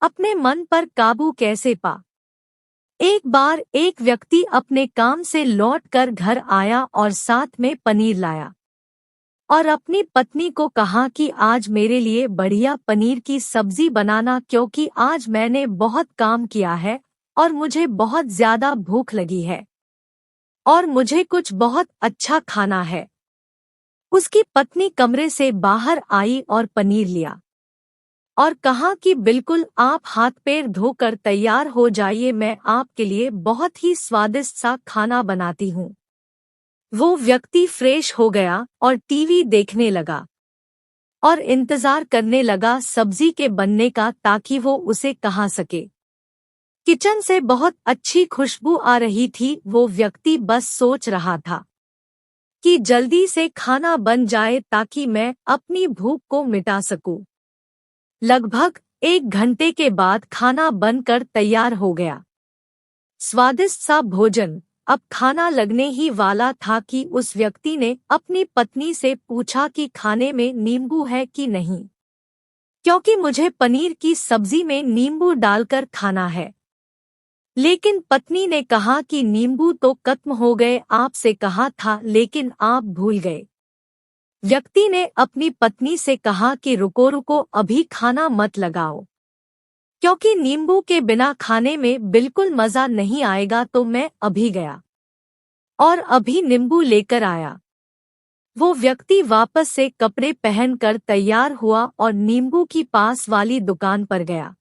अपने मन पर काबू कैसे पा। एक बार एक व्यक्ति अपने काम से लौटकर घर आया और साथ में पनीर लाया और अपनी पत्नी को कहा कि आज मेरे लिए बढ़िया पनीर की सब्जी बनाना, क्योंकि आज मैंने बहुत काम किया है और मुझे बहुत ज्यादा भूख लगी है और मुझे कुछ बहुत अच्छा खाना है। उसकी पत्नी कमरे से बाहर आई और पनीर लिया और कहा कि बिल्कुल आप हाथ पैर धोकर तैयार हो जाइए, मैं आपके लिए बहुत ही स्वादिष्ट सा खाना बनाती हूँ। वो व्यक्ति फ्रेश हो गया और टीवी देखने लगा और इंतजार करने लगा सब्जी के बनने का, ताकि वो उसे कहा सके। किचन से बहुत अच्छी खुशबू आ रही थी। वो व्यक्ति बस सोच रहा था कि जल्दी से खाना बन जाए ताकि मैं अपनी भूख को मिटा सकूं। लगभग 1 घंटे के बाद खाना बनकर तैयार हो गया। स्वादिष्ट सा भोजन अब खाना लगने ही वाला था कि उस व्यक्ति ने अपनी पत्नी से पूछा कि खाने में नींबू है कि नहीं, क्योंकि मुझे पनीर की सब्जी में नींबू डालकर खाना है। लेकिन पत्नी ने कहा कि नींबू तो खत्म हो गए, आपसे कहा था लेकिन आप भूल गए। व्यक्ति ने अपनी पत्नी से कहा कि रुको रुको, अभी खाना मत लगाओ, क्योंकि नींबू के बिना खाने में बिल्कुल मजा नहीं आएगा। तो मैं अभी गया और अभी नींबू लेकर आया। वो व्यक्ति वापस से कपड़े पहनकर तैयार हुआ और नींबू की पास वाली दुकान पर गया।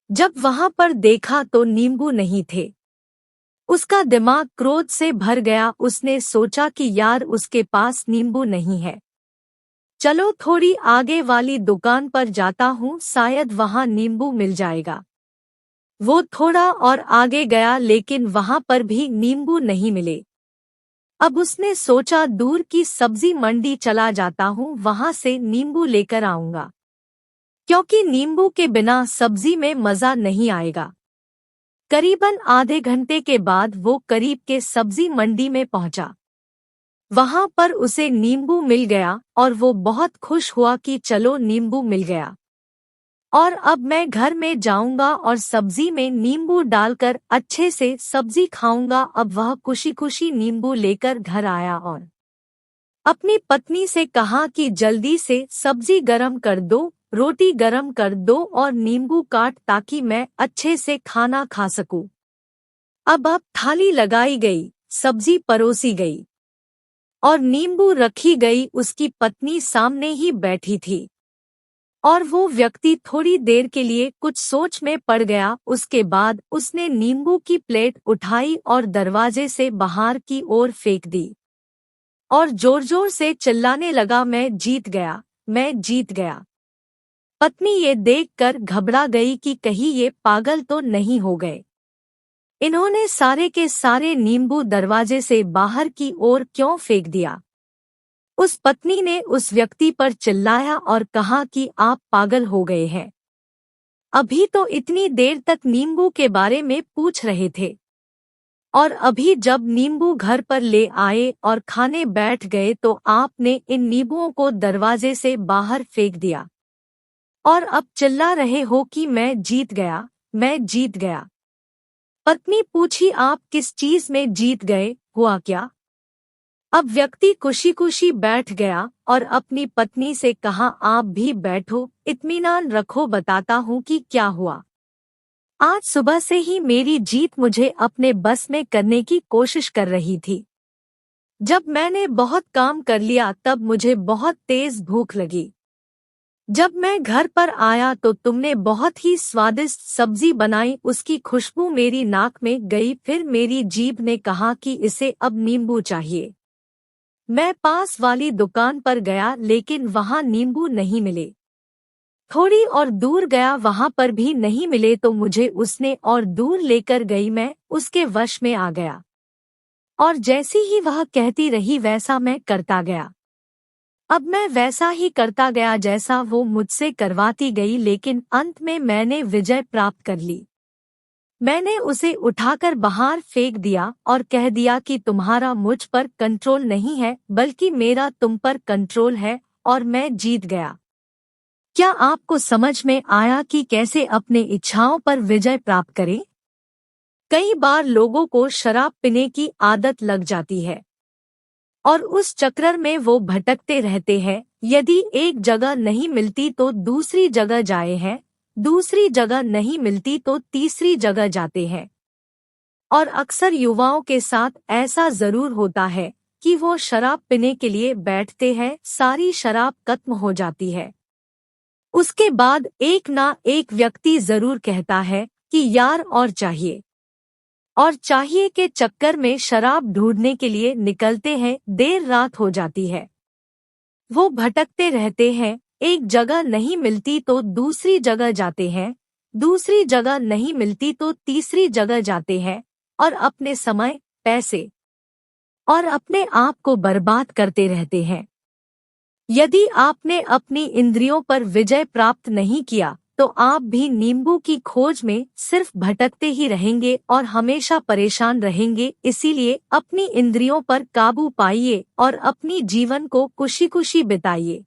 जब वहां पर देखा तो नींबू नहीं थे। उसका दिमाग क्रोध से भर गया। उसने सोचा कि यार, उसके पास नींबू नहीं है, चलो थोड़ी आगे वाली दुकान पर जाता हूँ, शायद वहां नींबू मिल जाएगा। वो थोड़ा और आगे गया, लेकिन वहां पर भी नींबू नहीं मिले। अब उसने सोचा दूर की सब्जी मंडी चला जाता हूँ, वहां से नींबू लेकर आऊंगा, क्योंकि नींबू के बिना सब्जी में मजा नहीं आएगा। करीबन आधे घंटे के बाद वो करीब के सब्जी मंडी में पहुंचा। वहां पर उसे नींबू मिल गया और वो बहुत खुश हुआ कि चलो नींबू मिल गया और अब मैं घर में जाऊंगा और सब्जी में नींबू डालकर अच्छे से सब्जी खाऊंगा। अब वह खुशी खुशी नींबू लेकर घर आया और अपनी पत्नी से कहा कि जल्दी से सब्जी गरम कर दो, रोटी गरम कर दो और नींबू काट, ताकि मैं अच्छे से खाना खा सकूं। अब थाली लगाई गई, सब्जी परोसी गई और नींबू रखी गई। उसकी पत्नी सामने ही बैठी थी और वो व्यक्ति थोड़ी देर के लिए कुछ सोच में पड़ गया। उसके बाद उसने नींबू की प्लेट उठाई और दरवाजे से बाहर की ओर फेंक दी और जोर जोर से चिल्लाने लगा, मैं जीत गया, मैं जीत गया। पत्नी ये देखकर घबरा गई कि कहीं ये पागल तो नहीं हो गए। इन्होंने सारे के सारे नींबू दरवाजे से बाहर की ओर क्यों फेंक दिया। उस पत्नी ने उस व्यक्ति पर चिल्लाया और कहा कि आप पागल हो गए हैं, अभी तो इतनी देर तक नींबू के बारे में पूछ रहे थे और अभी जब नींबू घर पर ले आए और खाने बैठ गए तो आपने इन नींबुओं को दरवाजे से बाहर फेंक दिया और अब चिल्ला रहे हो कि मैं जीत गया, मैं जीत गया। पत्नी पूछी, आप किस चीज में जीत गए, हुआ क्या। अब व्यक्ति खुशी खुशी बैठ गया और अपनी पत्नी से कहा, आप भी बैठो, इत्मीनान रखो, बताता हूँ कि क्या हुआ। आज सुबह से ही मेरी जीत मुझे अपने बस में करने की कोशिश कर रही थी। जब मैंने बहुत काम कर लिया तब मुझे बहुत तेज भूख लगी। जब मैं घर पर आया तो तुमने बहुत ही स्वादिष्ट सब्जी बनाई, उसकी खुशबू मेरी नाक में गई। फिर मेरी जीभ ने कहा कि इसे अब नींबू चाहिए। मैं पास वाली दुकान पर गया, लेकिन वहां नींबू नहीं मिले। थोड़ी और दूर गया, वहां पर भी नहीं मिले। तो मुझे उसने और दूर लेकर गई, मैं उसके वश में आ गया और जैसी ही वह कहती रही वैसा मैं करता गया। अब मैं वैसा ही करता गया जैसा वो मुझसे करवाती गई, लेकिन अंत में मैंने विजय प्राप्त कर ली। मैंने उसे उठाकर बाहर फेंक दिया और कह दिया कि तुम्हारा मुझ पर कंट्रोल नहीं है, बल्कि मेरा तुम पर कंट्रोल है और मैं जीत गया। क्या आपको समझ में आया कि कैसे अपने इच्छाओं पर विजय प्राप्त करें? कई बार लोगों को शराब पीने की आदत लग जाती है और उस चक्कर में वो भटकते रहते हैं। यदि एक जगह नहीं मिलती तो दूसरी जगह जाए हैं, दूसरी जगह नहीं मिलती तो तीसरी जगह जाते हैं। और अक्सर युवाओं के साथ ऐसा जरूर होता है कि वो शराब पीने के लिए बैठते हैं, सारी शराब खत्म हो जाती है। उसके बाद एक ना एक व्यक्ति जरूर कहता है कि यार और चाहिए के चक्कर में शराब ढूंढने के लिए निकलते हैं, देर रात हो जाती है। वो भटकते रहते हैं, एक जगह नहीं मिलती तो दूसरी जगह जाते हैं, दूसरी जगह नहीं मिलती तो तीसरी जगह जाते हैं और अपने समय, पैसे और अपने आप को बर्बाद करते रहते हैं। यदि आपने अपनी इंद्रियों पर विजय प्राप्त नहीं किया तो आप भी नींबू की खोज में सिर्फ भटकते ही रहेंगे और हमेशा परेशान रहेंगे। इसीलिए अपनी इंद्रियों पर काबू पाइए और अपनी जीवन को खुशी खुशी बिताइए।